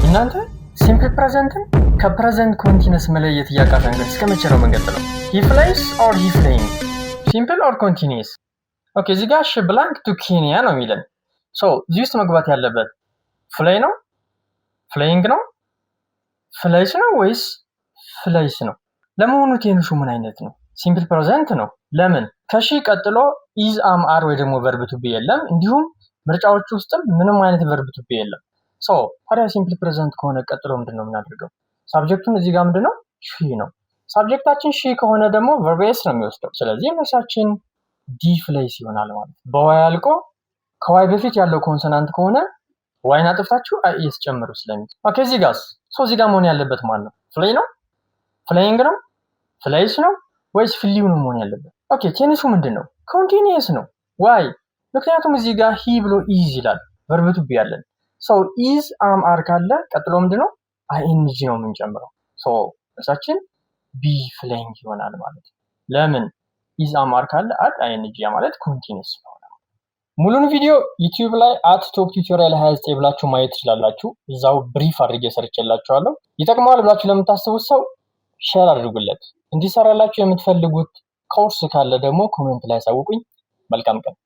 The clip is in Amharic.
እናንተ ሲምፕል ፕሬዘንትን ከፕሬዘንት ኮንቲኒየስ መለየት እያቃተን ግን እስከ መቼ ነው የምንቀጥለው? he flies or he flying ሲምፕል or continuous? ኦኬ እዚህ ጋር she belong to Kenya ነው የሚለን። ሶ እዚህ ውስጥ መግባት ያለበት ፍላይ ነው ፍላይንግ ነው ፍላይስ ነው ወይስ ፍላይስ ነው? ለመሆኑ ቴንሱ ምን አይነት ነው? ሲምፕል ፕሬዘንት ነው። ለምን? ከሺ ቀጥሎ ኢዝ አም አር ወይ ደግሞ ቨርብ ቱ ቢ የለም። እንዲሁም ምርጫዎች ውስጥም ምንም አይነት ቨርብ ቱ ቢ የለም። ሶ ታዲያ ሲምፕል ፕሬዘንት ከሆነ ቀጥሎ ምንድነው የምናደርገው? ሳብጀክቱን እዚህ ጋር ምንድነው? ሺ ነው። ሳብጀክታችን ሺ ከሆነ ደግሞ ቨርብ ኤስ ነው የሚወስደው። ስለዚህ መልሳችን ዲ ፍላይስ ይሆናል ማለት ነው። በዋይ አልቆ ከዋይ በፊት ያለው ኮንሶናንት ከሆነ ዋይን አጥፍታችሁ አይ ኤስ ጨምሩ ስለሚል። ኦኬ እዚህ ጋርስ እዚህ ጋር መሆን ያለበት ማለት ነው ፍላይ ነው ፍላይንግ ነው ፍላይስ ነው ወይስ ፍሊው ነው መሆን ያለበት? ኦኬ ቴንሱ ምንድነው? ኮንቲኒየስ ነው። ዋይ? ምክንያቱም እዚህ ጋር ሂ ብሎ ኢዝ ይላል ቨርብ ቱ ቢ ያለን። ሶ ኢዝ አም አር ካለ ቀጥሎ ምንድነው? አይኤንጂ ነው የምንጨምረው። ሶ እሳችን ቢ ፍላይንግ ይሆናል ማለት ነው። ለምን? ኢዝ አም አር ካለ አድ አይኤንጂ ማለት ኮንቲኒየስ ነው። ሙሉን ቪዲዮ ዩቲዩብ ላይ @toptutorial29 ብላችሁ ማየት ትችላላችሁ። እዛው ብሪፍ አድርጌ ሰርቼላችኋለሁ። ይጠቅማል ብላችሁ ለምታስቡት ሰው ሼር አድርጉለት። እንዲሰራላችሁ የምትፈልጉት ኮርስ ካለ ደግሞ ኮሜንት ላይ አሳውቁኝ። መልካም ቀን።